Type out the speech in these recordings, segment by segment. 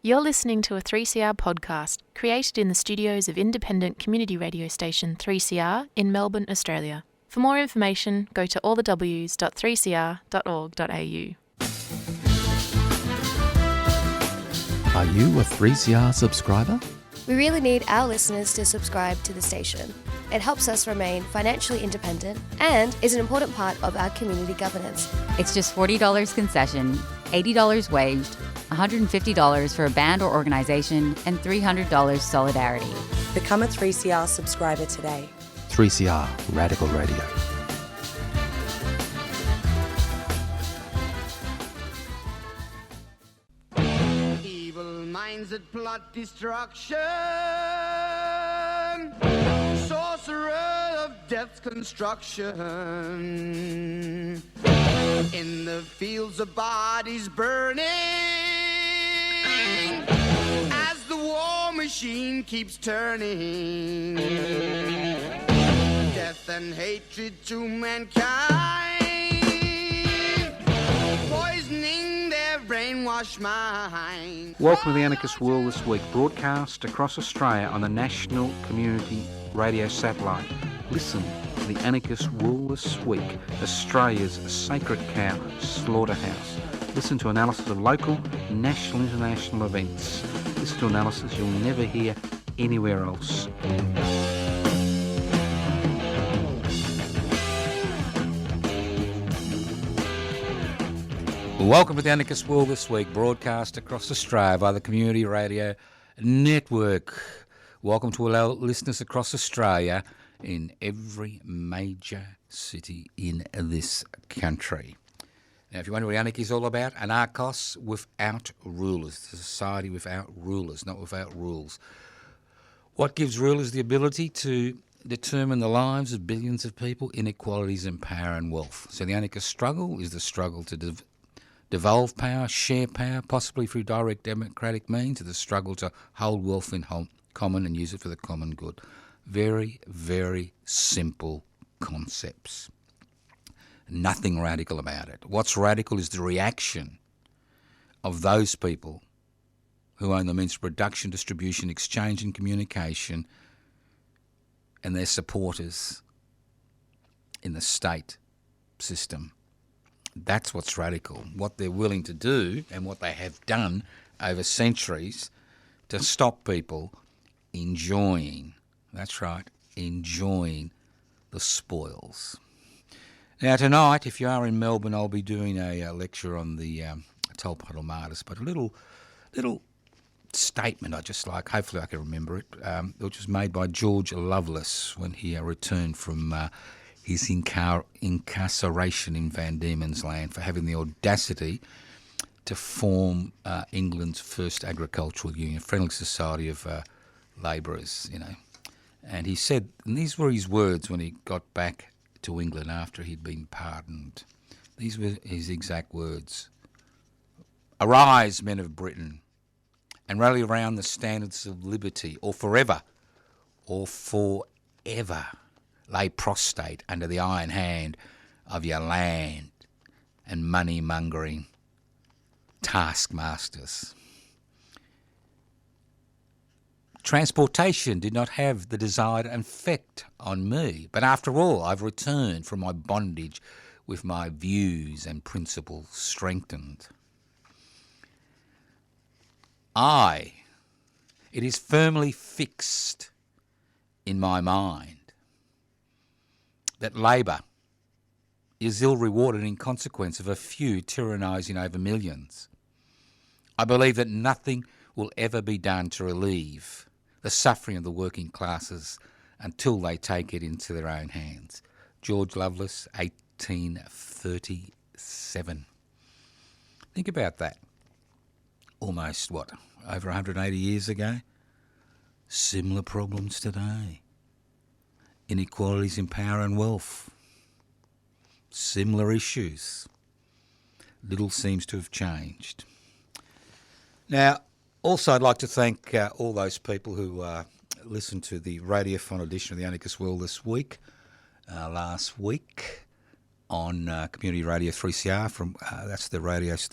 You're listening to a 3CR podcast created in the studios of independent community radio station 3CR in Melbourne, Australia. For more information, go to allthews.3cr.org.au. Are you a 3CR subscriber? We really need our listeners to subscribe to the station. It helps us remain financially independent and is an important part of our community governance. It's just $40 concession, $80 waged, $150 for a band or organisation, and $300 solidarity. Become a 3CR subscriber today. 3CR Radical Radio. Evil minds that plot destruction, sorcerer of death's construction, in the fields of bodies burning, as the war machine keeps turning, death and hatred to mankind, poisoning their brainwashed mind. Welcome to the Anarchist World This Week, broadcast across Australia on the National Community Radio Satellite. Listen to the Anarchist World This Week, Australia's sacred cow slaughterhouse. Listen to analysis of local, national, international events. Listen to analysis you'll never hear anywhere else. Welcome to the Anarchist World This Week, broadcast across Australia by the Community Radio Network. Welcome to all our listeners across Australia in every major city in this country. Now, if you wonder what anarchy is all about, anarchos without rulers, a society without rulers, not without rules. What gives rulers the ability to determine the lives of billions of people? Inequalities in power and wealth. So the anarchist struggle is the struggle to devolve power, share power, possibly through direct democratic means, or the struggle to hold wealth in common and use it for the common good. Very, very simple concepts. Nothing radical about it. What's radical is the reaction of those people who own the means of production, distribution, exchange and communication, and their supporters in the state system. That's what's radical. What they're willing to do and what they have done over centuries to stop people enjoying, that's right, enjoying the spoils. Now tonight, if you are in Melbourne, I'll be doing a lecture on the Tolpuddle Martyrs, but a little statement I just like, hopefully I can remember it, which was made by George Lovelace when he returned from his incarceration in Van Diemen's Land for having the audacity to form England's first agricultural union, Friendly Society of Labourers, you know. And he said, and these were his words when he got back to England after he'd been pardoned. These were his exact words. Arise, men of Britain, and rally around the standards of liberty, or forever lay prostrate under the iron hand of your land and money-mongering taskmasters. Transportation did not have the desired effect on me, but after all, I've returned from my bondage with my views and principles strengthened. It is firmly fixed in my mind that labour is ill-rewarded in consequence of a few tyrannising over millions. I believe that nothing will ever be done to relieve the suffering of the working classes until they take it into their own hands. George Lovelace, 1837. Think about that. Almost, over 180 years ago? Similar problems today. Inequalities in power and wealth. Similar issues. Little seems to have changed. Now, also, I'd like to thank all those people who listened to the radiophone edition of the Anarchist World this week. Last week, on Community Radio 3CR from that's the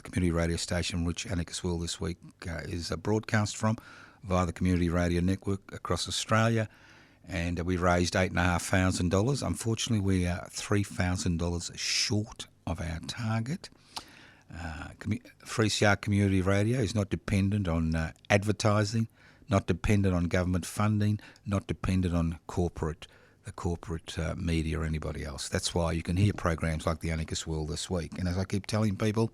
community radio station which Anarchist World This Week is broadcast from via the Community Radio Network across Australia, and we raised $8,500. Unfortunately, we are $3,000 short of our target. 3CR Community Radio is not dependent on advertising, not dependent on government funding, not dependent on the corporate media or anybody else. That's why you can hear programs like the Anarchist World This Week. And as I keep telling people,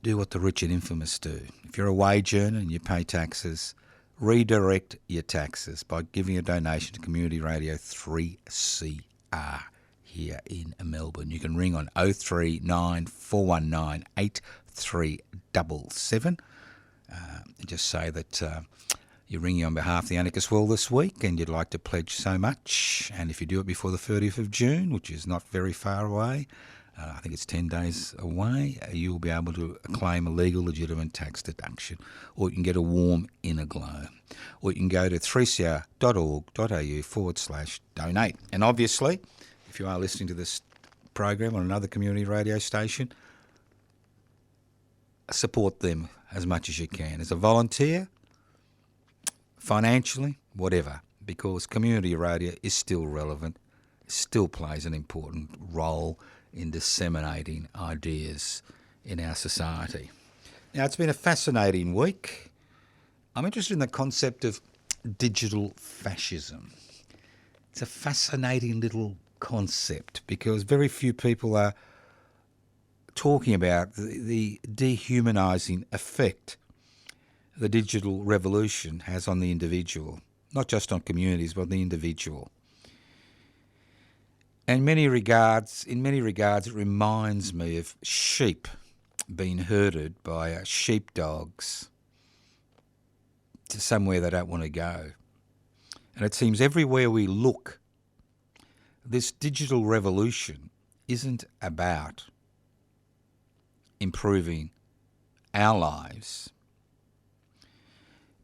do what the rich and infamous do. If you're a wage earner and you pay taxes, redirect your taxes by giving a donation to Community Radio 3CR here in Melbourne. You can ring on 039 419 8377 and just say that you're ringing on behalf of the Anarchist World This Week and you'd like to pledge so much. And if you do it before the 30th of June, which is not very far away, I think it's 10 days away, you'll be able to claim a legal, legitimate tax deduction. Or you can get a warm inner glow. Or you can go to 3cr.org.au/donate. And obviously, if you are listening to this program on another community radio station, support them as much as you can. As a volunteer, financially, whatever, because community radio is still relevant, still plays an important role in disseminating ideas in our society. Now, it's been a fascinating week. I'm interested in the concept of digital fascism. It's a fascinating little concept because very few people are talking about the dehumanising effect the digital revolution has on the individual, not just on communities, but the individual. And in many regards, it reminds me of sheep being herded by sheepdogs to somewhere they don't want to go. And it seems everywhere we look, this digital revolution isn't about improving our lives,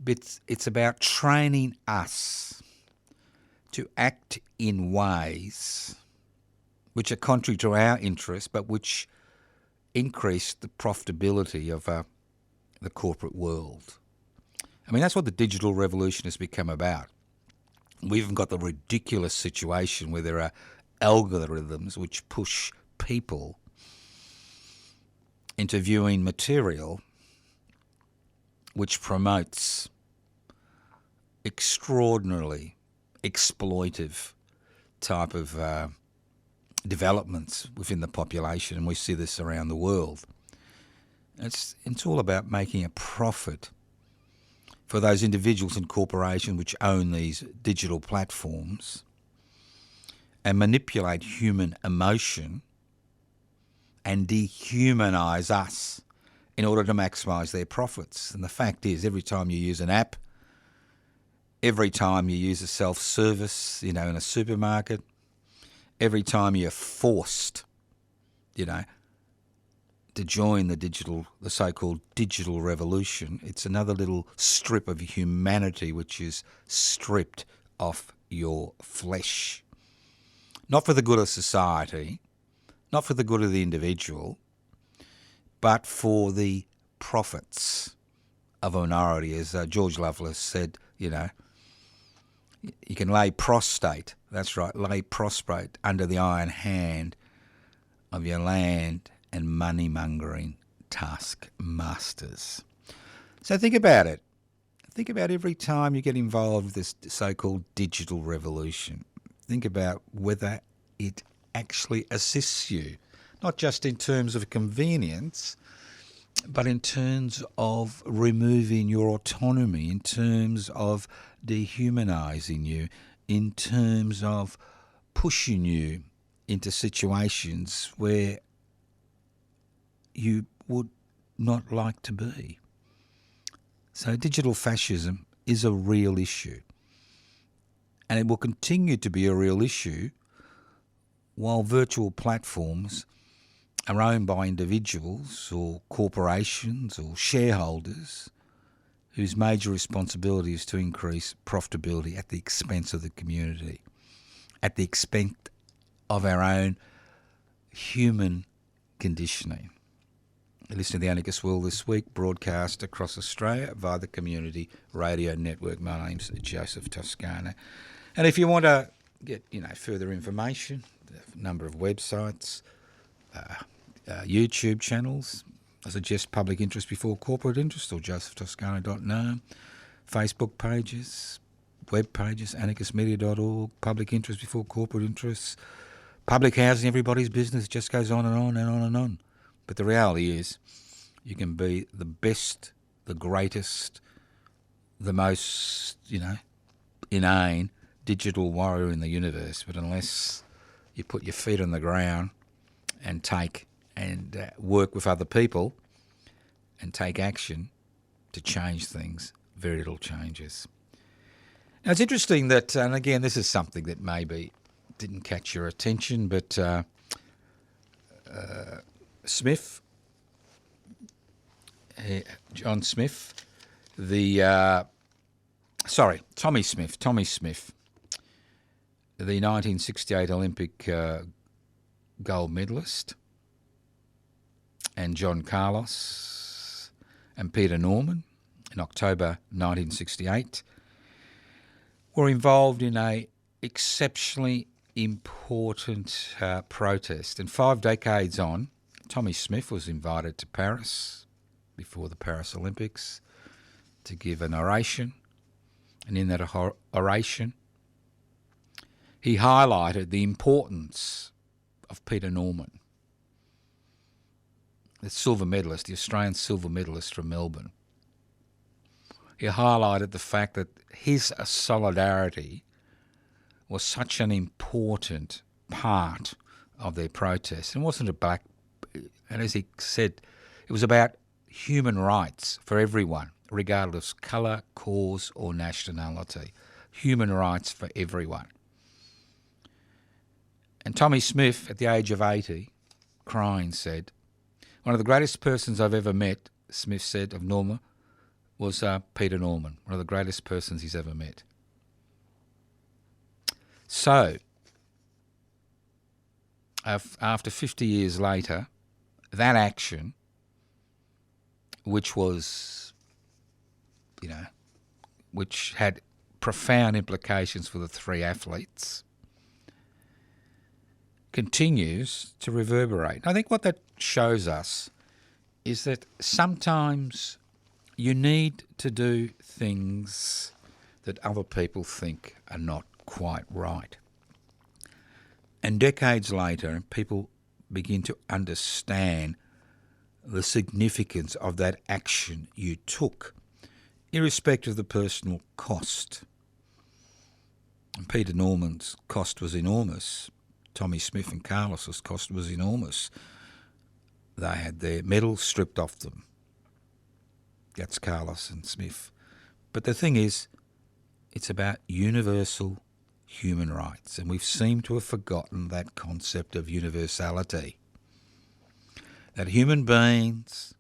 but it's about training us to act in ways which are contrary to our interests, but which increase the profitability of the corporate world. I mean, that's what the digital revolution has become about. We've even got the ridiculous situation where there are algorithms which push people into viewing material which promotes extraordinarily exploitive type of developments within the population, and we see this around the world. It's all about making a profit for those individuals and corporations which own these digital platforms and manipulate human emotion and dehumanise us in order to maximise their profits. And the fact is, every time you use an app, every time you use a self-service, in a supermarket, every time you're forced, to join the so-called digital revolution, it's another little strip of humanity which is stripped off your flesh. Not for the good of society, not for the good of the individual, but for the profits of a minority. As George Lovelace said, you can lay prostrate, that's right, lay prostrate under the iron hand of your land and money-mongering taskmasters. So think about it. Think about every time you get involved with this so-called digital revolution. Think about whether it actually assists you, not just in terms of convenience, but in terms of removing your autonomy, in terms of dehumanising you, in terms of pushing you into situations where you would not like to be. So digital fascism is a real issue. And it will continue to be a real issue while virtual platforms are owned by individuals or corporations or shareholders whose major responsibility is to increase profitability at the expense of the community, at the expense of our own human conditioning. You listen to the Anarchist World This Week, broadcast across Australia via the Community Radio Network. My name's Joseph Toscano. And if you want to get, further information, a number of websites, YouTube channels, I suggest Public Interest Before Corporate Interest or josephtoscano.no, Facebook pages, web pages, anarchistmedia.org, Public Interest Before Corporate Interests, public housing, everybody's business, just goes on and on and on and on. But the reality is you can be the best, the greatest, the most, inane digital warrior in the universe, but unless you put your feet on the ground and work with other people and take action to change things, very little changes. Now, it's interesting that, and again, this is something that maybe didn't catch your attention, but Tommy Smith, the 1968 Olympic gold medalist, and John Carlos and Peter Norman in October 1968 were involved in a exceptionally important protest. And 5 decades on, Tommy Smith was invited to Paris before the Paris Olympics to give an oration. And in that oration, he highlighted the importance of Peter Norman, the silver medalist, the Australian silver medalist from Melbourne. He highlighted the fact that his solidarity was such an important part of their protest. And wasn't and as he said, it was about human rights for everyone, regardless of colour, cause or nationality. Human rights for everyone. And Tommy Smith, at the age of 80, crying, said, "One of the greatest persons I've ever met," Smith said of Norma, was Peter Norman, one of the greatest persons he's ever met. So, after 50 years later, that action, which was, which had profound implications for the 3 athletes, continues to reverberate. I think what that shows us is that sometimes you need to do things that other people think are not quite right. And decades later, people begin to understand the significance of that action you took, irrespective of the personal cost. And Peter Norman's cost was enormous. Tommy Smith and Carlos's cost was enormous. They had their medals stripped off them. That's Carlos and Smith. But the thing is, it's about universal human rights, and we've seemed to have forgotten that concept of universality. That human beings,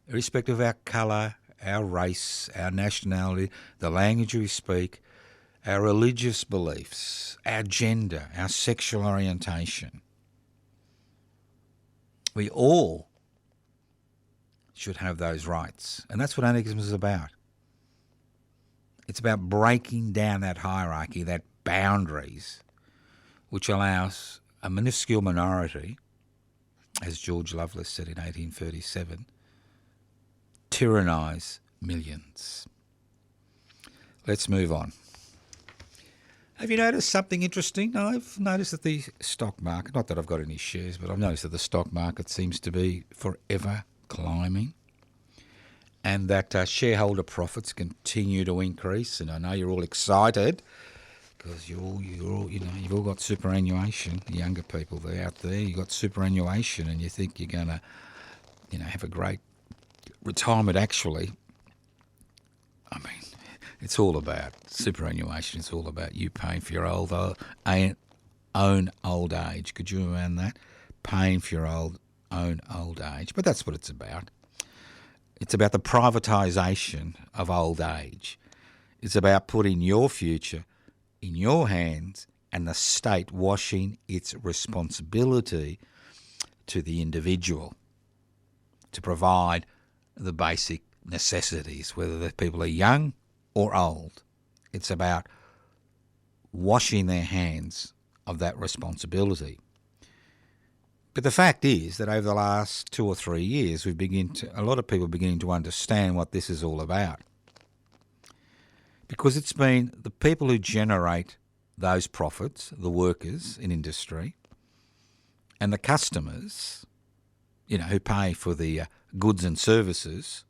irrespective of our colour, our race, our nationality, the language we speak, our religious beliefs, our gender, our sexual orientation, we all should have those rights. And that's what anarchism is about. It's about breaking down that hierarchy, that boundaries, which allows a minuscule minority, as George Lovelace said in 1837, tyrannise millions. Let's move on. Have you noticed something interesting? I've noticed that the stock market, not that I've got any shares, but I've noticed that the stock market seems to be forever climbing, and that shareholder profits continue to increase. And I know you're all excited because you've all got superannuation. The younger people out there, you've got superannuation, and you think you're going to, have a great retirement. Actually, I mean, it's all about superannuation. It's all about you paying for your own old age. Could you imagine that? Paying for your own old age. But that's what it's about. It's about the privatisation of old age. It's about putting your future in your hands and the state washing its responsibility to the individual to provide the basic necessities, whether the people are young or old. It's about washing their hands of that responsibility. But the fact is that over the last 2 or 3 years, a lot of people are beginning to understand what this is all about. Because it's been the people who generate those profits, the workers in industry, and the customers, who pay for the goods and services,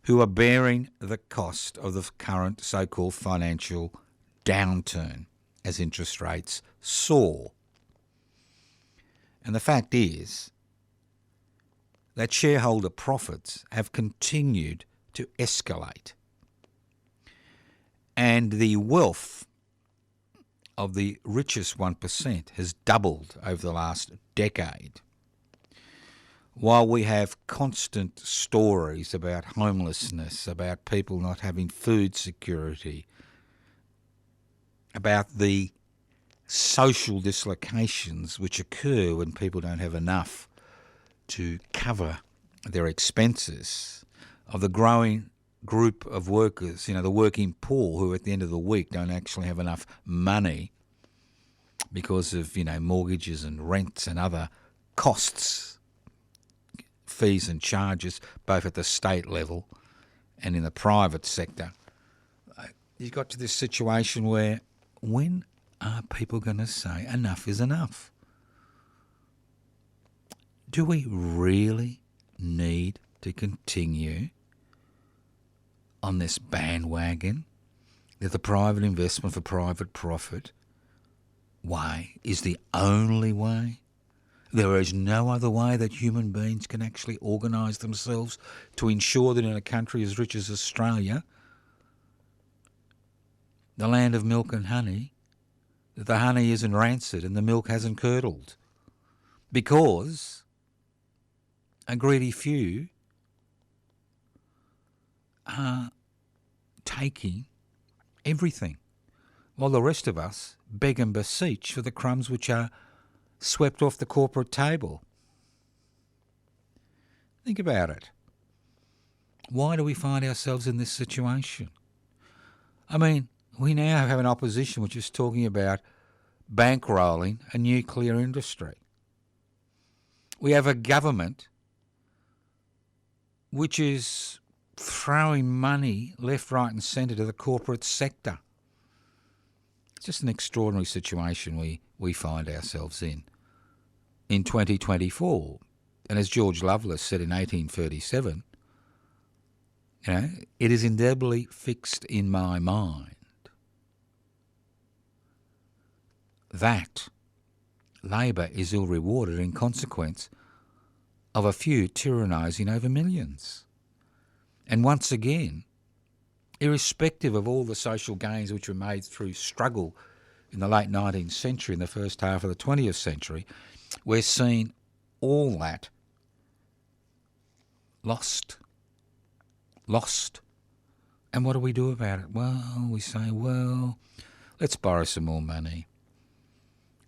who are bearing the cost of the current so-called financial downturn as interest rates soar. And the fact is that shareholder profits have continued to escalate. And the wealth of the richest 1% has doubled over the last decade. While we have constant stories about homelessness, about people not having food security, about the social dislocations which occur when people don't have enough to cover their expenses, of the growing group of workers, the working poor who at the end of the week don't actually have enough money because of, mortgages and rents and other costs, fees and charges, both at the state level and in the private sector. You've got to this situation where when are people going to say enough is enough? Do we really need to continue on this bandwagon that the private investment for private profit way is the only way? There is no other way that human beings can actually organise themselves to ensure that in a country as rich as Australia, the land of milk and honey, that the honey isn't rancid and the milk hasn't curdled, because a greedy few are taking everything, while the rest of us beg and beseech for the crumbs which are swept off the corporate table. Think about it. Why do we find ourselves in this situation? I mean, we now have an opposition which is talking about bankrolling a nuclear industry. We have a government which is throwing money left, right and centre to the corporate sector. It's just an extraordinary situation we find ourselves in 2024. And as George Lovelace said in 1837, it is indelibly fixed in my mind that labour is ill-rewarded in consequence of a few tyrannising over millions. And once again, irrespective of all the social gains which were made through struggle in the late 19th century and the first half of the 20th century, we're seeing all that lost. And what do we do about it? Well, we say, let's borrow some more money.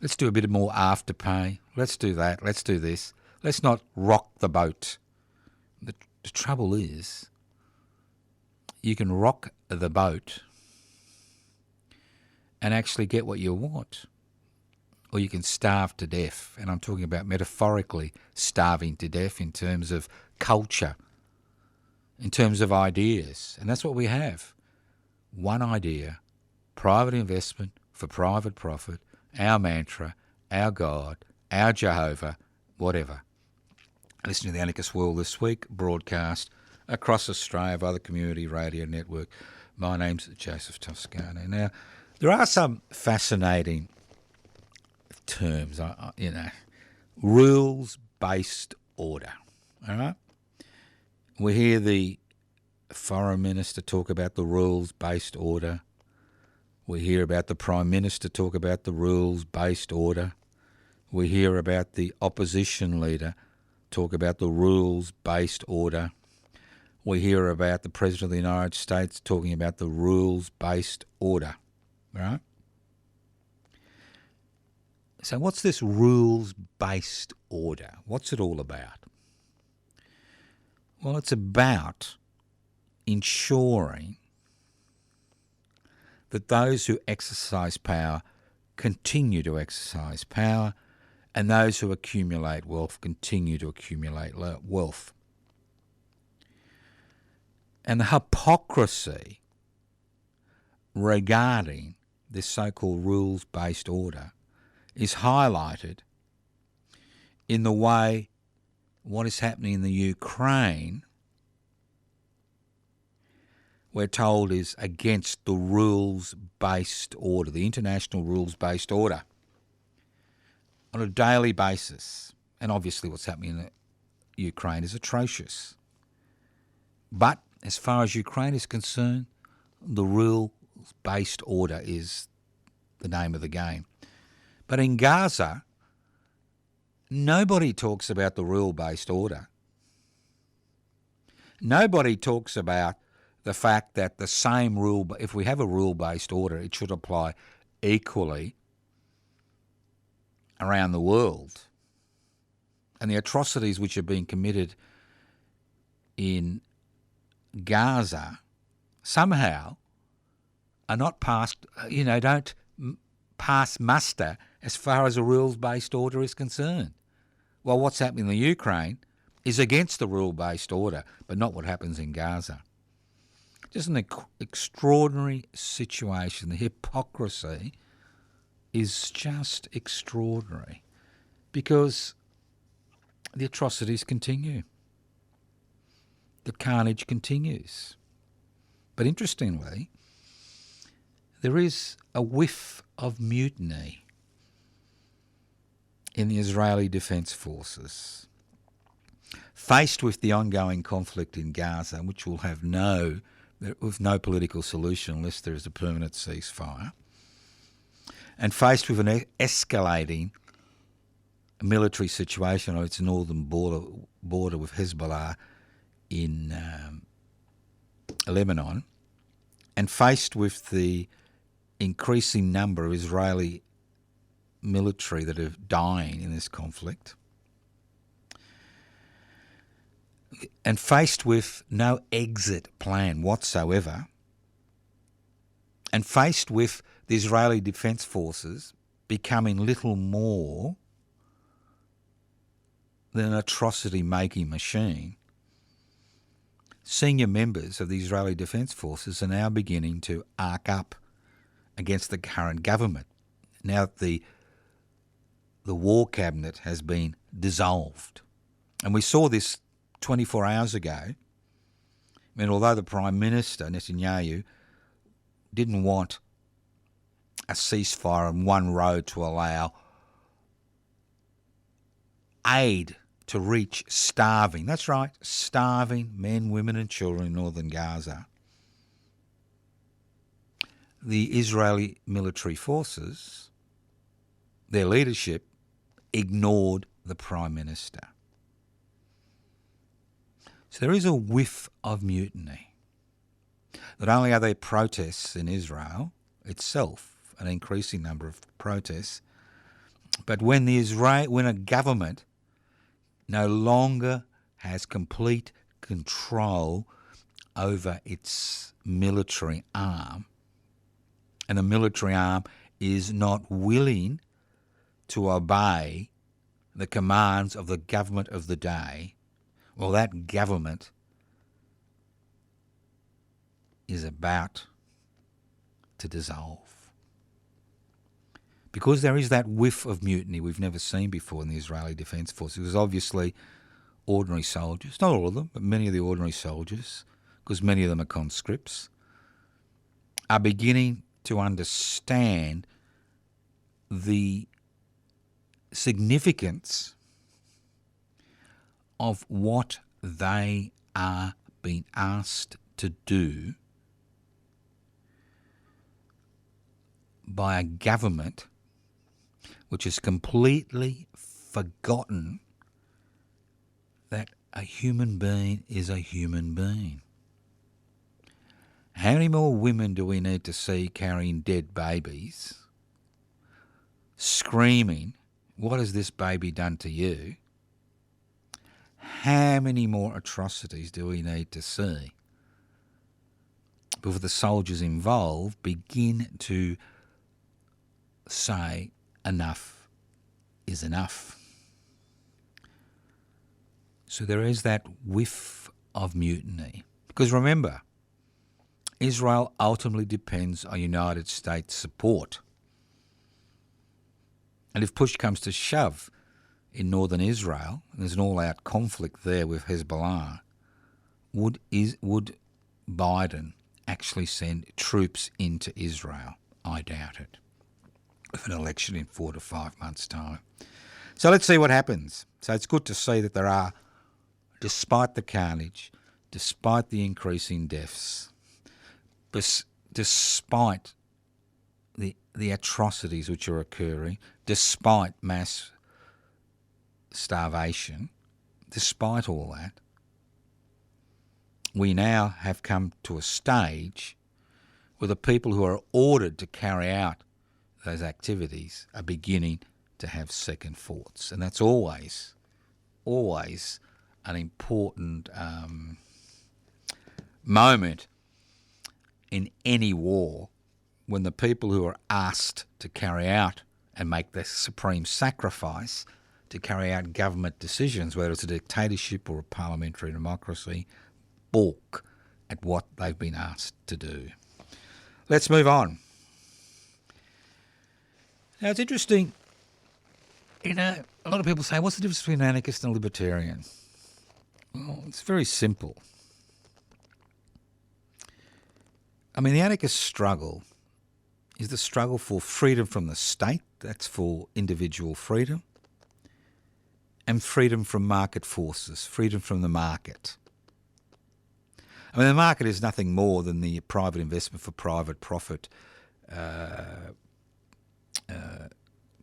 Let's do a bit more afterpay. Let's do that. Let's do this. Let's not rock the boat. The trouble is, you can rock the boat and actually get what you want, or you can starve to death. And I'm talking about metaphorically starving to death in terms of culture, in terms of ideas. And that's what we have. One idea, private investment for private profit, our mantra, our God, our Jehovah, whatever. Listen to the Anarchist World This Week, broadcast across Australia by the Community Radio Network. My name's Joseph Toscano. Now, there are some fascinating terms, rules-based order, all right? We hear the Foreign Minister talk about the rules-based order. We hear about the Prime Minister talk about the rules-based order. We hear about the opposition leader talk about the rules-based order. We hear about the President of the United States talking about the rules-based order, right? So what's this rules-based order? What's it all about? Well, it's about ensuring that those who exercise power continue to exercise power, and those who accumulate wealth continue to accumulate wealth. And the hypocrisy regarding this so-called rules-based order is highlighted in the way what is happening in the Ukraine, we're told, is against the rules-based order, the international rules-based order, on a daily basis. And obviously what's happening in Ukraine is atrocious. But as far as Ukraine is concerned, the rules-based order is the name of the game. But in Gaza, nobody talks about the rule-based order. Nobody talks about the fact that the same rule, if we have a rule-based order, it should apply equally around the world. And the atrocities which are being committed in Gaza somehow are not passed, don't pass muster as far as a rules-based order is concerned. Well, what's happening in the Ukraine is against the rule-based order, but not what happens in Gaza. Just an extraordinary situation. The hypocrisy is just extraordinary because the atrocities continue. The carnage continues. But interestingly, there is a whiff of mutiny in the Israeli Defence Forces. Faced with the ongoing conflict in Gaza, which will have no political solution unless there is a permanent ceasefire, and faced with an escalating military situation on its northern border with Hezbollah in Lebanon, and faced with the increasing number of Israeli military that are dying in this conflict, and faced with no exit plan whatsoever, and faced with the Israeli Defence Forces becoming little more than an atrocity-making machine, senior members of the Israeli Defence Forces are now beginning to arc up against the current government. Now that the war cabinet has been dissolved. And we saw this 24 hours ago. I mean, although the Prime Minister, Netanyahu, didn't want a ceasefire and one road to allow aid to reach starving, that's right, starving men, women and children in northern Gaza, the Israeli military forces, their leadership, ignored the Prime Minister. So there is a whiff of mutiny. Not only are there protests in Israel itself, an increasing number of protests, but when a government no longer has complete control over its military arm, and the military arm is not willing to obey the commands of the government of the day, well, that government is about to dissolve. Because there is that whiff of mutiny we've never seen before in the Israeli Defence Force. It was obviously ordinary soldiers, not all of them, but many of the ordinary soldiers, because many of them are conscripts, are beginning to understand the significance of what they are being asked to do by a government which has completely forgotten that a human being is a human being. How many more women do we need to see carrying dead babies screaming, "What has this baby done to you?" How many more atrocities do we need to see before the soldiers involved begin to say enough is enough? So there is that whiff of mutiny. Because remember, Israel ultimately depends on United States support. And if push comes to shove in northern Israel, and there's an all-out conflict there with Hezbollah, would Biden actually send troops into Israel? I doubt it. With an election in 4 to 5 months' time. So let's see what happens. So it's good to see that there are, despite the carnage, despite the increase in deaths, despite the atrocities which are occurring, despite mass starvation, despite all that, we now have come to a stage where the people who are ordered to carry out those activities are beginning to have second thoughts. And that's always an important moment in any war, when the people who are asked to carry out and make the supreme sacrifice to carry out government decisions, whether it's a dictatorship or a parliamentary democracy, balk at what they've been asked to do. Let's move on. Now, it's interesting, a lot of people say, what's the difference between an anarchist and a libertarian? Well, it's very simple. I mean, the anarchist struggle is the struggle for freedom from the state, that's for individual freedom, and freedom from market forces, freedom from the market. I mean, the market is nothing more than the private investment for private profit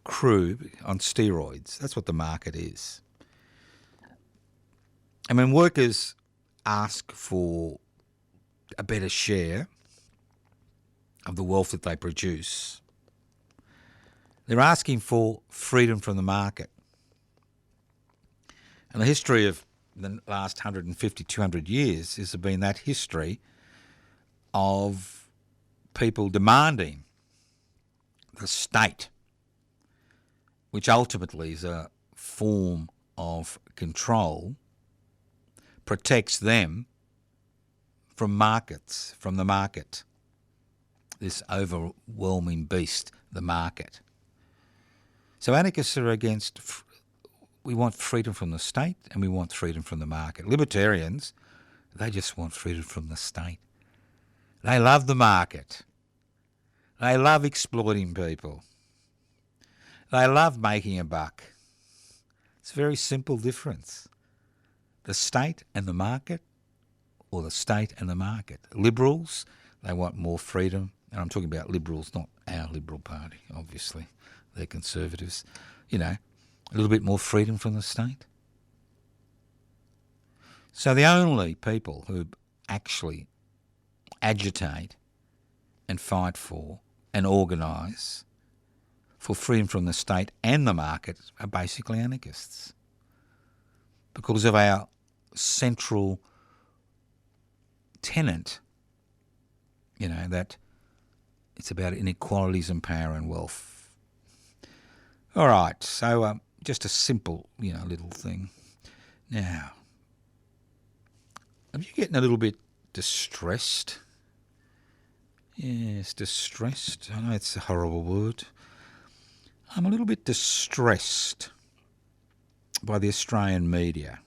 crew on steroids. That's what the market is. I mean, workers ask for a better share of the wealth that they produce. They're asking for freedom from the market. And the history of the last 150, 200 years has been that history of people demanding the state, which ultimately is a form of control, protects them from markets, from the market, this overwhelming beast, the market. So anarchists are against, we want freedom from the state and we want freedom from the market. Libertarians, they just want freedom from the state. They love the market. They love exploiting people. They love making a buck. It's a very simple difference. The state and the market, or the state and the market. Liberals, they want more freedom. And I'm talking about liberals, not our Liberal Party, obviously. They're conservatives. A little bit more freedom from the state. So the only people who actually agitate and fight for and organise for freedom from the state and the market are basically anarchists, because of our central tenet, that it's about inequalities in power and wealth. All right, so just a simple, little thing. Now, are you getting a little bit distressed? Yes, distressed. I know it's a horrible word. I'm a little bit distressed by the Australian media.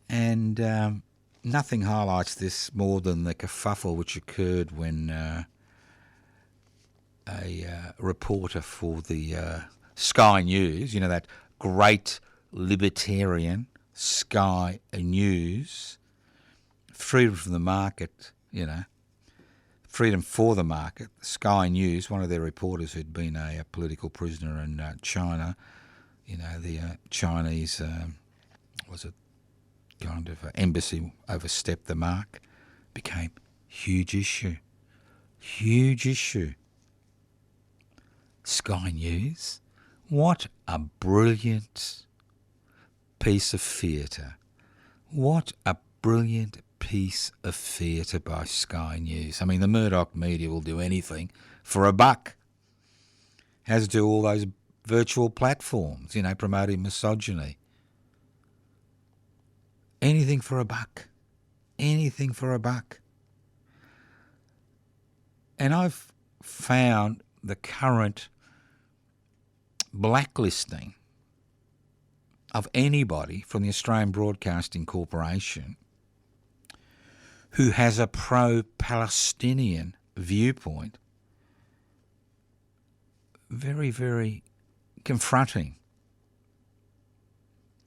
And nothing highlights this more than the kerfuffle which occurred when a reporter for the Sky News, that great libertarian Sky News, freedom from the market, freedom for the market. Sky News, one of their reporters who'd been a political prisoner in China, the Chinese, kind of embassy overstepped the mark, became huge issue. Sky News. What a brilliant piece of theatre. What a brilliant piece of theatre by Sky News. I mean, the Murdoch media will do anything for a buck. Has to do all those virtual platforms, promoting misogyny. Anything for a buck. Anything for a buck. And I've found the current blacklisting of anybody from the Australian Broadcasting Corporation who has a pro-Palestinian viewpoint very, very confronting.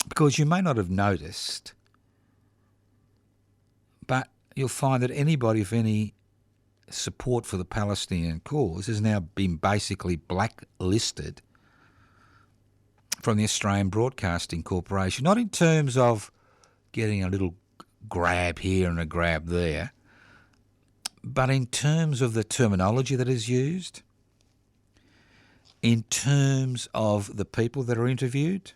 Because you may not have noticed, but you'll find that anybody of any support for the Palestinian cause has now been basically blacklisted from the Australian Broadcasting Corporation, not in terms of getting a little grab here and a grab there, but in terms of the terminology that is used, in terms of the people that are interviewed,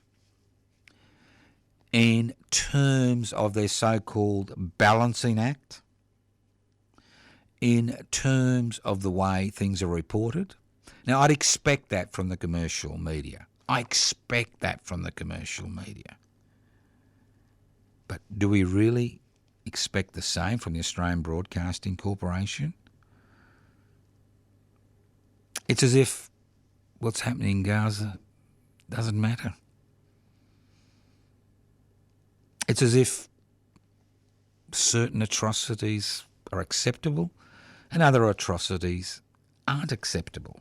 in terms of their so-called balancing act, in terms of the way things are reported. Now, I'd expect that from the commercial media. I expect that from the commercial media. But do we really expect the same from the Australian Broadcasting Corporation? It's as if what's happening in Gaza doesn't matter. It's as if certain atrocities are acceptable and other atrocities aren't acceptable.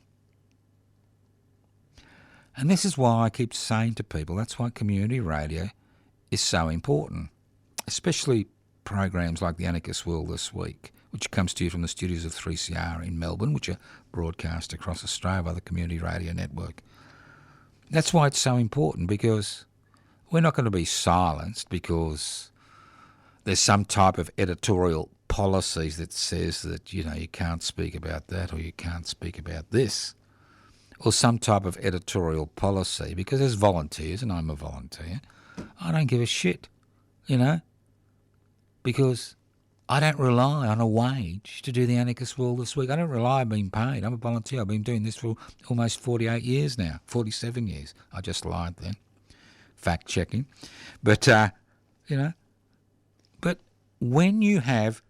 And this is why I keep saying to people, that's why community radio is so important, especially programs like The Anarchist World This Week, which comes to you from the studios of 3CR in Melbourne, which are broadcast across Australia by the Community Radio Network. That's why it's so important, because we're not going to be silenced because there's some type of editorial policies that says that, you can't speak about that or you can't speak about this, or some type of editorial policy, because there's volunteers, and I'm a volunteer. I don't give a shit, because I don't rely on a wage to do The Anarchist World This Week. I don't rely on being paid. I'm a volunteer. I've been doing this for almost 48 years now, 47 years. I just lied then. Fact checking. But, but when you have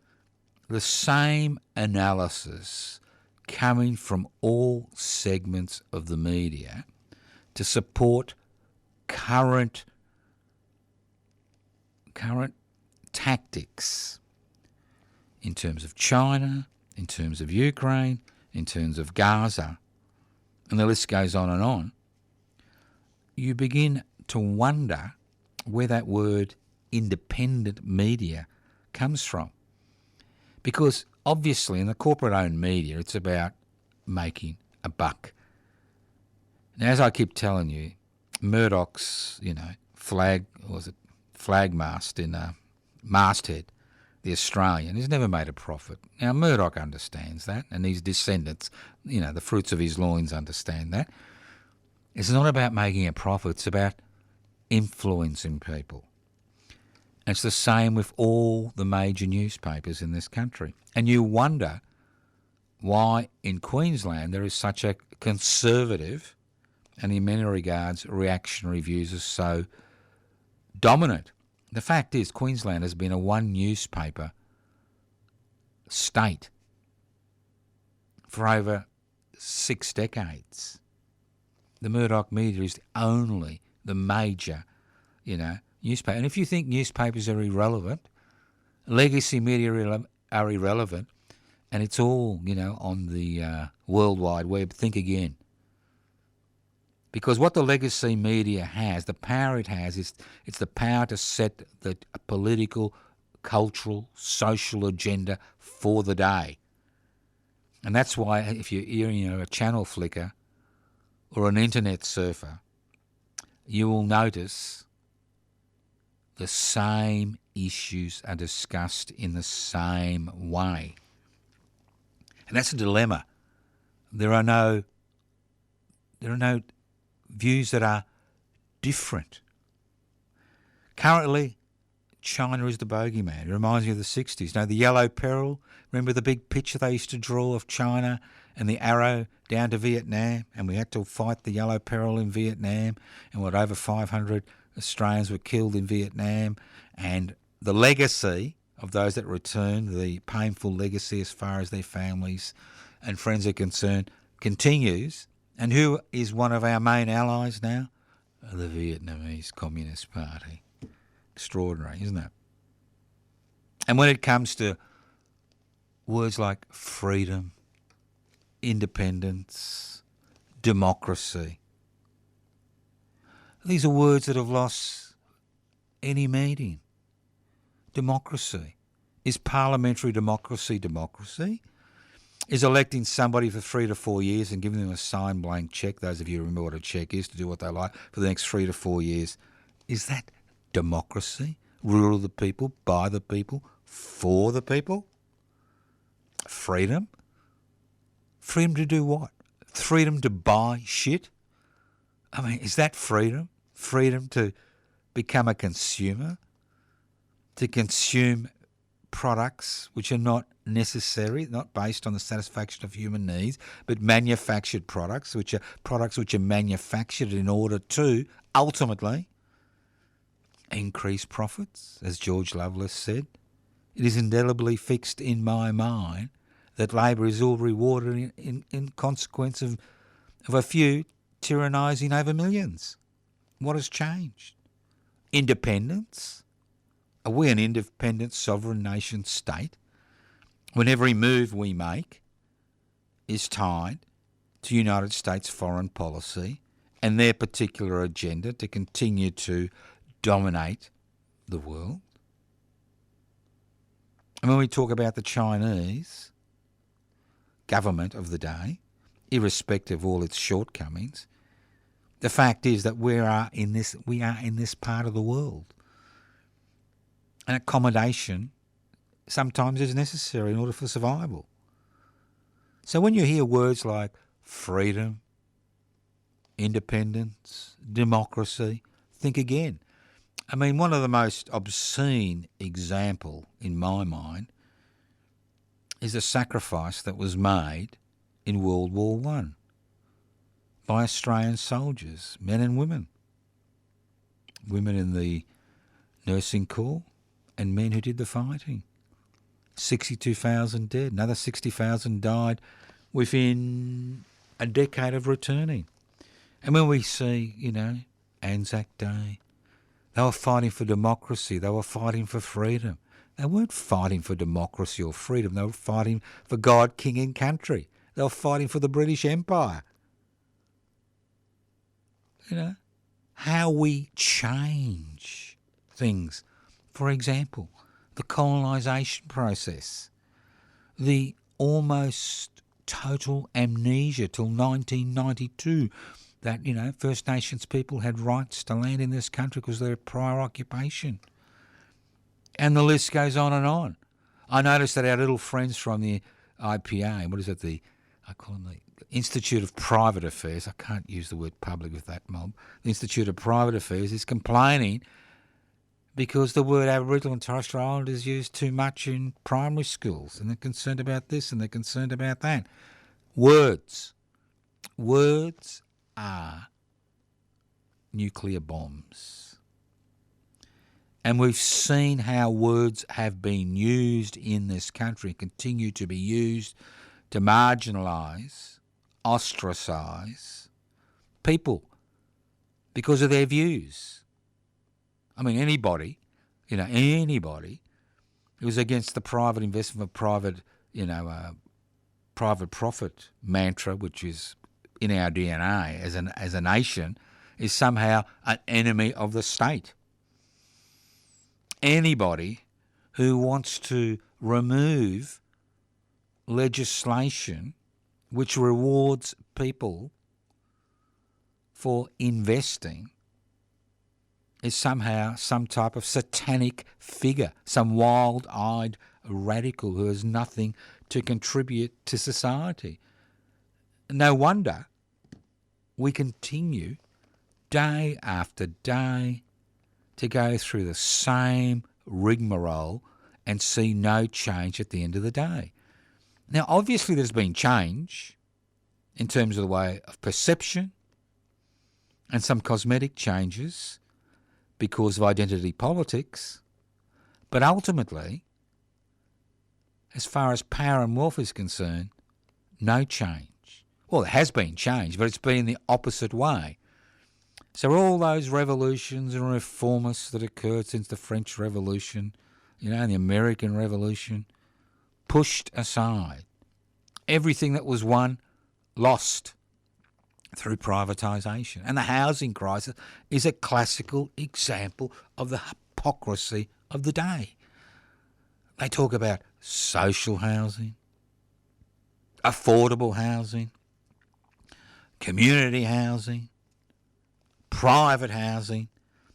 the same analysis coming from all segments of the media to support current tactics in terms of China, in terms of Ukraine, in terms of Gaza, and the list goes on, you begin to wonder where that word independent media comes from. Because obviously in the corporate-owned media, it's about making a buck. Now, as I keep telling you, Murdoch's, flagmast in Masthead, the Australian, has never made a profit. Now, Murdoch understands that, and his descendants, the fruits of his loins understand that. It's not about making a profit, it's about influencing people. And it's the same with all the major newspapers in this country. And you wonder why in Queensland there is such a conservative and in many regards reactionary views are so dominant. The fact is Queensland has been a one newspaper state for over 6 decades. The Murdoch media is the major, newspaper. And if you think newspapers are irrelevant, legacy media are irrelevant, and it's all, on the World Wide Web, think again. Because what the legacy media has, the power it has, it's the power to set the political, cultural, social agenda for the day. And that's why if you're a channel flicker or an internet surfer, you will notice the same issues are discussed in the same way. And that's a dilemma. There are no There are no views that are different. Currently, China is the bogeyman. It reminds me of the 60s. The yellow peril? Remember the big picture they used to draw of China and the arrow down to Vietnam? And we had to fight the yellow peril in Vietnam. And over 500 Australians were killed in Vietnam. And the legacy of those that returned, the painful legacy as far as their families and friends are concerned, continues. And who is one of our main allies now? The Vietnamese Communist Party. Extraordinary, isn't it? And when it comes to words like freedom, independence, democracy, these are words that have lost any meaning. Democracy. Is parliamentary democracy democracy? Is electing somebody for 3 to 4 years and giving them a signed blank cheque, those of you who remember what a cheque is, to do what they like for the next 3 to 4 years, is that democracy? Rule of the people, by the people, for the people? Freedom? Freedom to do what? Freedom to buy shit? I mean, is that freedom? Freedom to become a consumer? To consume products which are not necessary, not based on the satisfaction of human needs, but manufactured products which are manufactured in order to ultimately increase profits, as George Lovelace said. It is indelibly fixed in my mind that labour is all rewarded in consequence of a few tyrannising over millions. What has changed? Independence? Are we an independent sovereign nation state when every move we make is tied to United States foreign policy and their particular agenda to continue to dominate the world? And when we talk about the Chinese government of the day, irrespective of all its shortcomings, the fact is that we are in this part of the world. And accommodation sometimes is necessary in order for survival. So when you hear words like freedom, independence, democracy, think again. I mean, one of the most obscene example in my mind is the sacrifice that was made in World War I by Australian soldiers, men and women. Women in the nursing corps and men who did the fighting. 62,000 dead, another 60,000 died within a decade of returning. And when we see, Anzac Day, they were fighting for democracy, they were fighting for freedom. They weren't fighting for democracy or freedom, they were fighting for God, King and country. They were fighting for the British Empire. How we change things. For example, the colonisation process, the almost total amnesia till 1992 that, First Nations people had rights to land in this country because of their prior occupation. And the list goes on and on. I noticed that our little friends from the IPA, I call them the Institute of Private Affairs, I can't use the word public with that mob, the Institute of Private Affairs is complaining because the word Aboriginal and Torres Strait Islander is used too much in primary schools, and they're concerned about this and they're concerned about that. Words are nuclear bombs. And we've seen how words have been used in this country, continue to be used to marginalise, ostracise people because of their views. I mean, anybody who's against the private investment of private profit mantra, which is in our DNA as a nation, is somehow an enemy of the state. Anybody who wants to remove legislation which rewards people for investing is somehow some type of satanic figure, some wild-eyed radical who has nothing to contribute to society. No wonder we continue day after day to go through the same rigmarole and see no change at the end of the day. Now, obviously there's been change in terms of the way of perception and some cosmetic changes because of identity politics, but ultimately, as far as power and wealth is concerned, no change. Well, there has been change, but it's been the opposite way. So all those revolutions and reformists that occurred since the French Revolution, and the American Revolution, pushed aside. Everything that was won, lost through privatisation. And the housing crisis is a classical example of the hypocrisy of the day. They talk about social housing, affordable housing, community housing, private housing,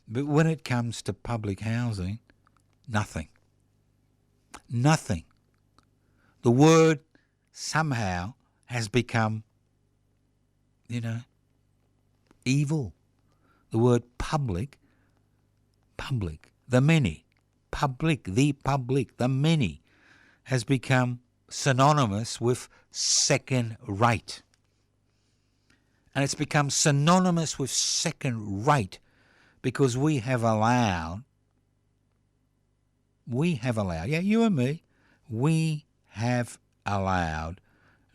but when it comes to public housing, nothing. Nothing. The word somehow has become, evil. The word public, the many, the many, has become synonymous with second rate. And it's become synonymous with second rate because we have allowed, you and me, we have allowed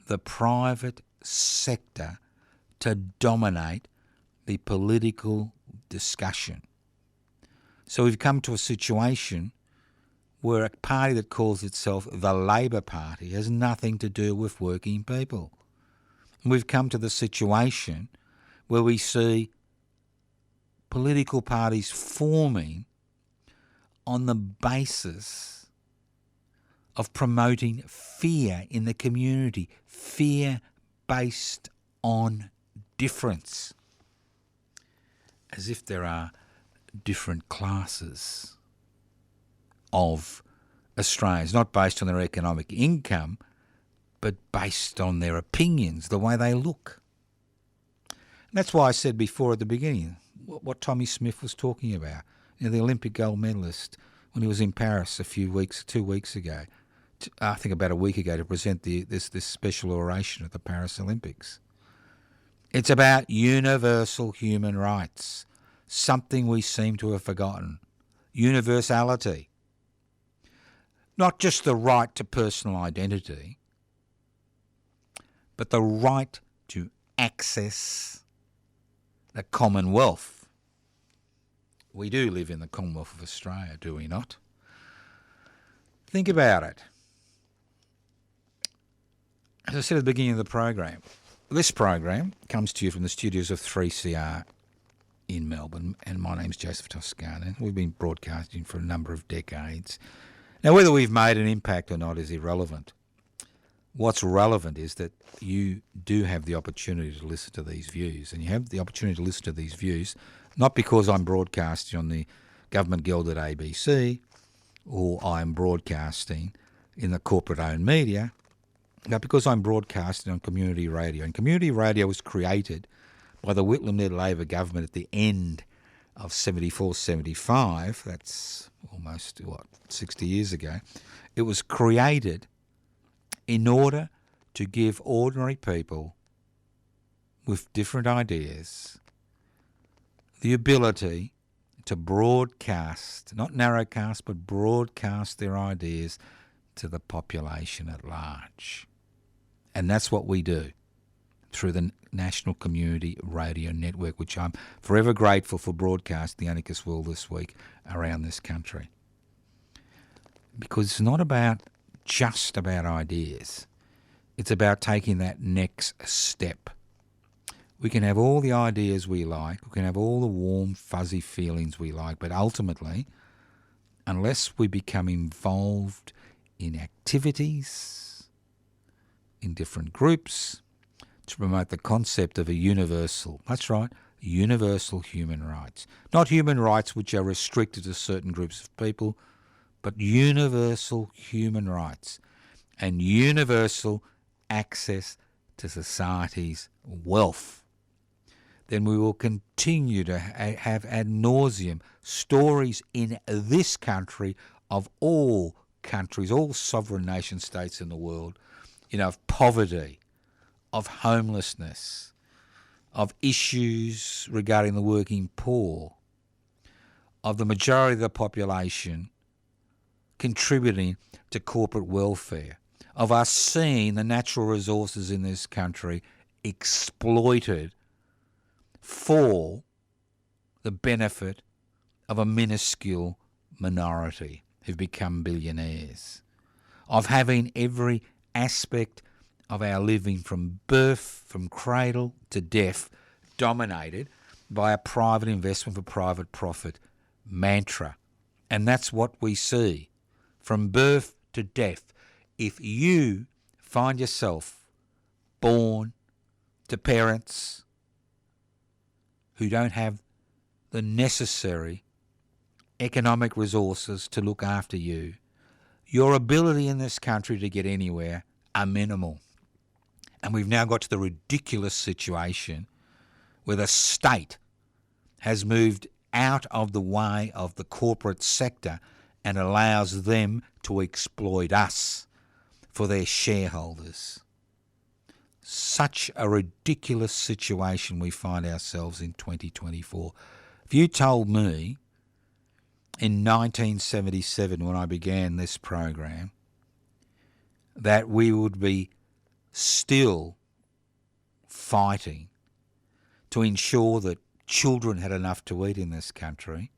the private sector to dominate the political discussion. So we've come to a situation where a party that calls itself the Labor Party has nothing to do with working people. We've come to the situation where we see political parties forming on the basis of promoting fear in the community, fear based on difference, as if there are different classes of Australians, not based on their economic income, but based on their opinions, the way they look. And that's why I said before at the beginning what Tommy Smith was talking about, the Olympic gold medalist, when he was in Paris 2 weeks ago, I think about a week ago, to present this special oration at the Paris Olympics. It's about universal human rights, something we seem to have forgotten. Universality. Not just the right to personal identity, but the right to access the Commonwealth. We do live in the Commonwealth of Australia, do we not? Think about it. As I said at the beginning of the program, this program comes to you from the studios of 3CR in Melbourne, and my name's Joseph Toscano. We've been broadcasting for a number of decades. Now, whether we've made an impact or not is irrelevant. What's relevant is that you do have the opportunity to listen to these views, and you have the opportunity to listen to these views not because I'm broadcasting on the government-gilded ABC or I'm broadcasting in the corporate-owned media, but because I'm broadcasting on community radio. And community radio was created by the Whitlam-led Labor government at the end of 74-75, that's almost, 60 years ago. It was created in order to give ordinary people with different ideas the ability to broadcast, not narrowcast, but broadcast their ideas to the population at large. And that's what we do through the National Community Radio Network, which I'm forever grateful for broadcasting the Anarchist World This Week around this country. Because it's not just about ideas. It's about taking that next step. We can have all the ideas we like, we can have all the warm, fuzzy feelings we like, but ultimately, unless we become involved in activities, in different groups, to promote the concept of a universal, that's right, universal human rights. Not human rights which are restricted to certain groups of people, but universal human rights and universal access to society's wealth. then we will continue to have ad nauseum stories in this country of all countries, all sovereign nation states in the world, of poverty, of homelessness, of issues regarding the working poor, of the majority of the population contributing to corporate welfare, of us seeing the natural resources in this country exploited for the benefit of a minuscule minority who've become billionaires, of having every aspect of our living from birth, from cradle to death, dominated by a private investment for private profit mantra. And that's what we see from birth to death. If you find yourself born to parents who don't have the necessary economic resources to look after you, your ability in this country to get anywhere are minimal. And we've now got to the ridiculous situation where the state has moved out of the way of the corporate sector and allows them to exploit us for their shareholders. Such a ridiculous situation we find ourselves in 2024. If you told me in 1977, when I began this program, that we would be still fighting to ensure that children had enough to eat in this country,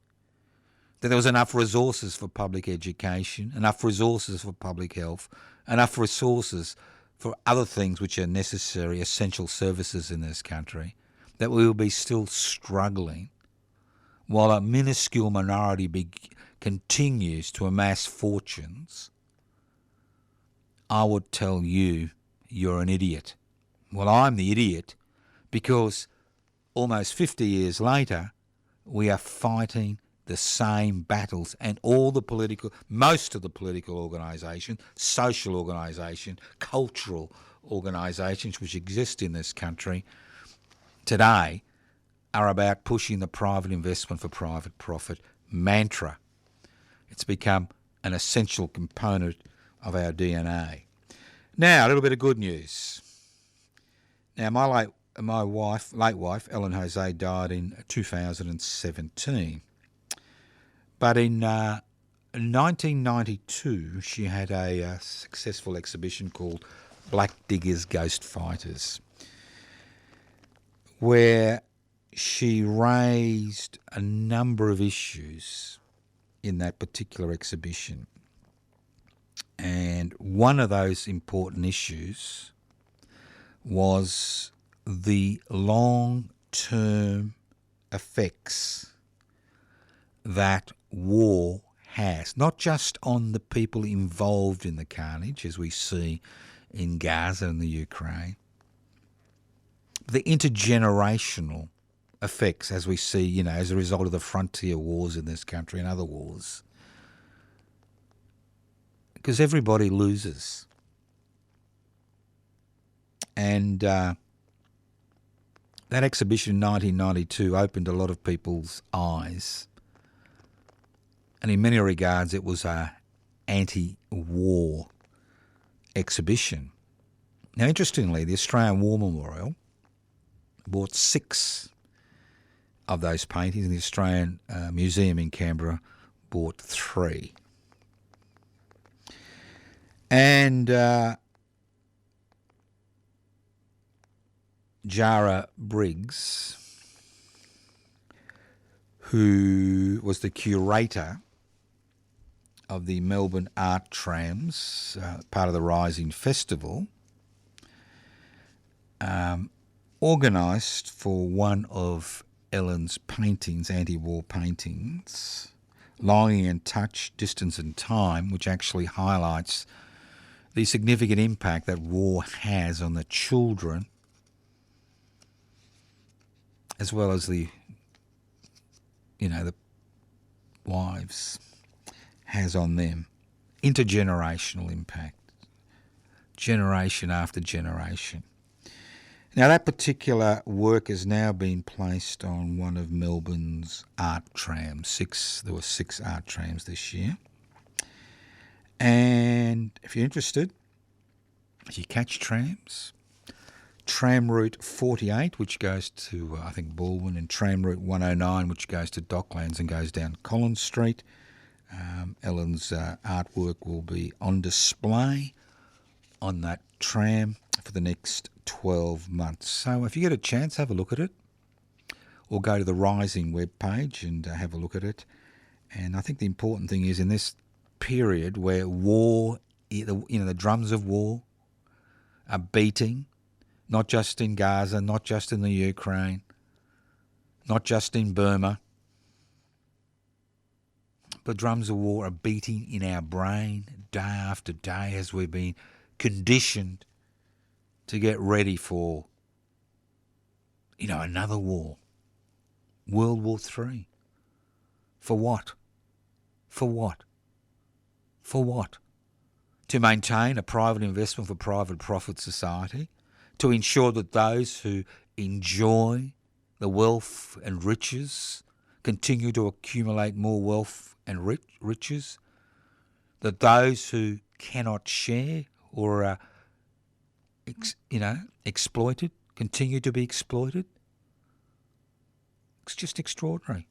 that there was enough resources for public education, enough resources for public health, enough resources for other things which are necessary, essential services in this country, that we will be still struggling while a minuscule minority continues to amass fortunes, I would tell you, you're an idiot. Well, I'm the idiot because almost 50 years later, we are fighting the same battles, and most of the political organisation, social organisation, cultural organisations which exist in this country today are about pushing the private investment for private profit mantra. It's become an essential component of our DNA. Now, a little bit of good news. Now, my late wife, Ellen Jose, died in 2017. But in 1992, she had a successful exhibition called Black Diggers, Ghost Fighters, where she raised a number of issues in that particular exhibition. And one of those important issues was the long-term effects that war has, not just on the people involved in the carnage, as we see in Gaza and the Ukraine, the intergenerational effects, as we see, as a result of the frontier wars in this country and other wars. Because everybody loses. And that exhibition in 1992 opened a lot of people's eyes. And in many regards, it was an anti-war exhibition. Now, interestingly, the Australian War Memorial bought 6 of those paintings, and the Australian Museum in Canberra bought 3. And Jara Briggs, who was the curator of the Melbourne Art Trams, part of the Rising Festival, organised for one of Ellen's paintings, anti-war paintings, Longing and Touch, Distance and Time, which actually highlights the significant impact that war has on the children, as well as the wives, has on them. Intergenerational impact, generation after generation. Now, that particular work has now been placed on one of Melbourne's art trams. There were 6 art trams this year. And if you're interested, if you catch trams, tram route 48, which goes to, I think, Baldwin, and tram route 109, which goes to Docklands and goes down Collins Street. Ellen's artwork will be on display on that tram for the next 12 months. So if you get a chance, have a look at it, or go to the Rising webpage and have a look at it. And I think the important thing is, in this period where war, the drums of war are beating, not just in Gaza, not just in the Ukraine, not just in Burma, but drums of war are beating in our brain day after day as we've been conditioned to get ready for, another war. World War III. For what? For what? For what? To maintain a private investment for private profit society, to ensure that those who enjoy the wealth and riches continue to accumulate more wealth and riches, that those who cannot share or are, exploited continue to be exploited. It's just extraordinary.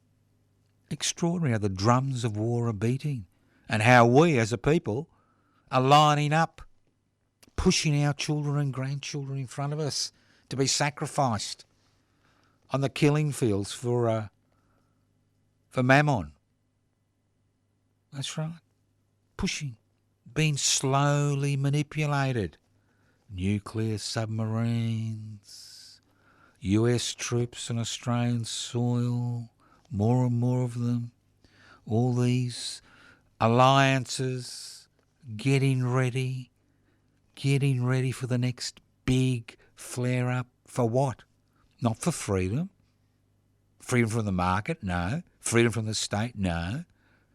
Extraordinary how the drums of war are beating, and how we as a people are lining up, pushing our children and grandchildren in front of us to be sacrificed on the killing fields for mammon. That's right. Pushing, being slowly manipulated. Nuclear submarines, US troops on Australian soil, more and more of them. All these alliances getting ready for the next big flare-up. For what? Not for freedom. Freedom from the market? No. Freedom from the state? No.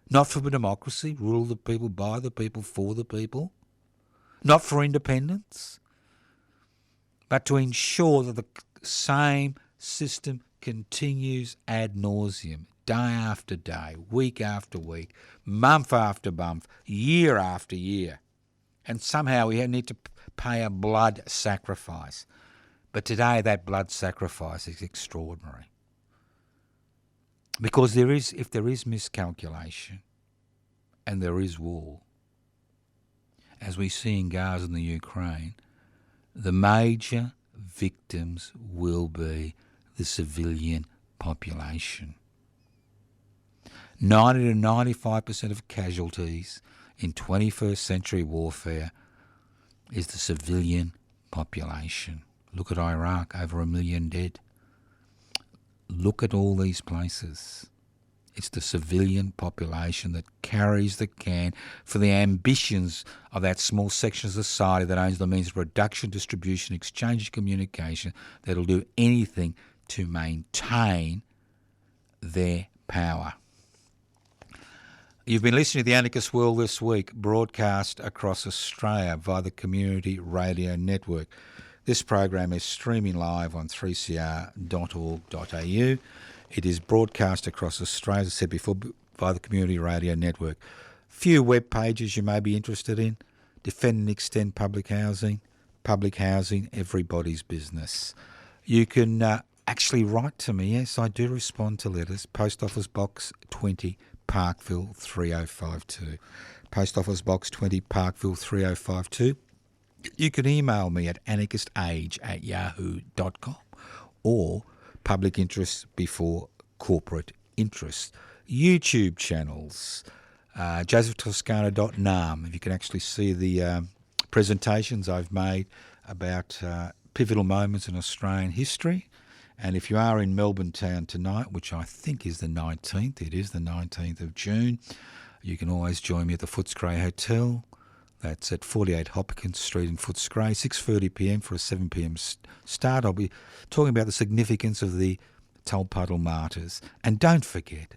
Not for democracy, rule the people, by the people, for the people. Not for independence, but to ensure that the same system continues ad nauseum, day after day, week after week, month after month, year after year. And somehow we need to pay a blood sacrifice. But today that blood sacrifice is extraordinary. Because if there is miscalculation and there is war, as we see in Gaza and the Ukraine, the major victims will be the civilian population. 90 to 95% of casualties in 21st century warfare is the civilian population. Look at Iraq, over 1 million dead. Look at all these places. It's the civilian population that carries the can for the ambitions of that small section of society that owns the means of production, distribution, exchange and communication, that'll do anything to maintain their power. You've been listening to The Anarchist World This Week, broadcast across Australia via the Community Radio Network. This program is streaming live on 3cr.org.au. It is broadcast across Australia, as I said before, via the Community Radio Network. Few web pages you may be interested in. Defend and extend public housing, everybody's business. You can actually write to me. Yes, I do respond to letters. Post Office Box 20, Parkville 3052. Post Office Box 20, Parkville 3052. You can email me at anarchistage@yahoo.com or public interest before corporate interest. YouTube channels, josephtoscano.nam. If you can actually see the presentations I've made about pivotal moments in Australian history. And if you are in Melbourne town tonight, which I think is the 19th, it is the 19th of June, you can always join me at the Footscray Hotel. That's at 48 Hopkins Street in Footscray, 6:30pm for a 7pm start. I'll be talking about the significance of the Tolpuddle martyrs. And don't forget,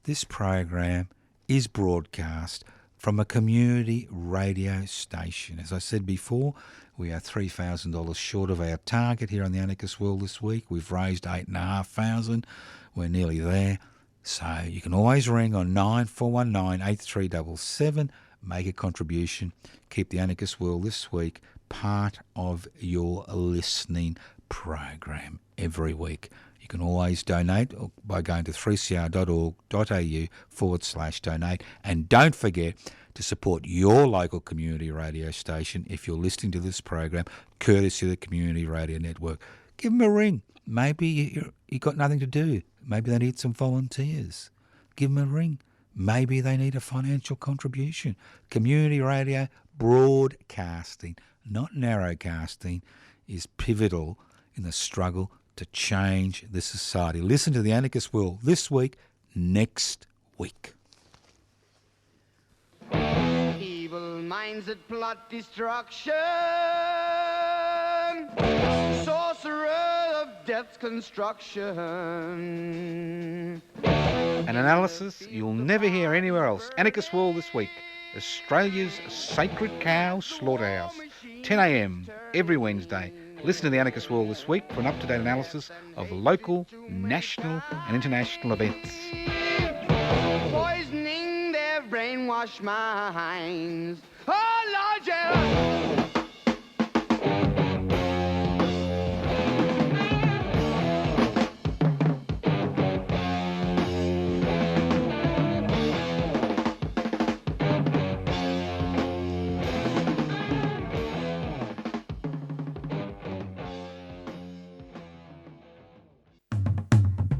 this program is broadcast from a community radio station. As I said before, we are $3,000 short of our target here on the Anarchist World this week. We've raised $8,500. We're nearly there. So you can always ring on 9419-8377, make a contribution, keep the Anarchist World this week part of your listening program every week. You can always donate by going to 3cr.org.au/donate. And don't forget to support your local community radio station if you're listening to this program, courtesy of the Community Radio Network. Give them a ring. Maybe you got nothing to do. Maybe they need some volunteers. Give them a ring. Maybe they need a financial contribution. Community radio broadcasting, not narrowcasting, is pivotal in the struggle to change this society. Listen to the Anarchist World this week, next week. Evil minds that plot destruction, sorcerer of death's construction. An analysis you'll never hear anywhere else. Anarchist World this week. Australia's sacred cow slaughterhouse. 10 a.m. every Wednesday. Listen to the Anarchist World this week for an up-to-date analysis of local, national and international events. Poisoning their brainwashed minds. Oh, Lord, yeah.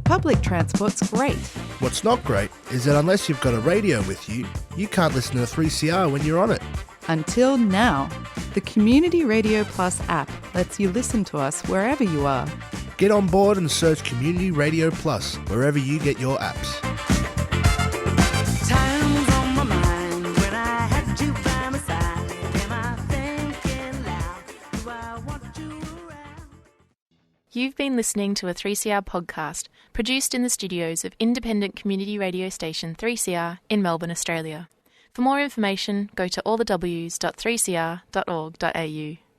Public transport's great. What's not great is that unless you've got a radio with you, you can't listen to 3CR when you're on it. Until now. The Community Radio Plus app lets you listen to us wherever you are. Get on board and search Community Radio Plus wherever you get your apps. Time's on my mind when I had you by my side. Am I thinking loud? Do I want you around? You've been listening to a 3CR podcast produced in the studios of independent community radio station 3CR in Melbourne, Australia. For more information, go to allthews.3cr.org.au.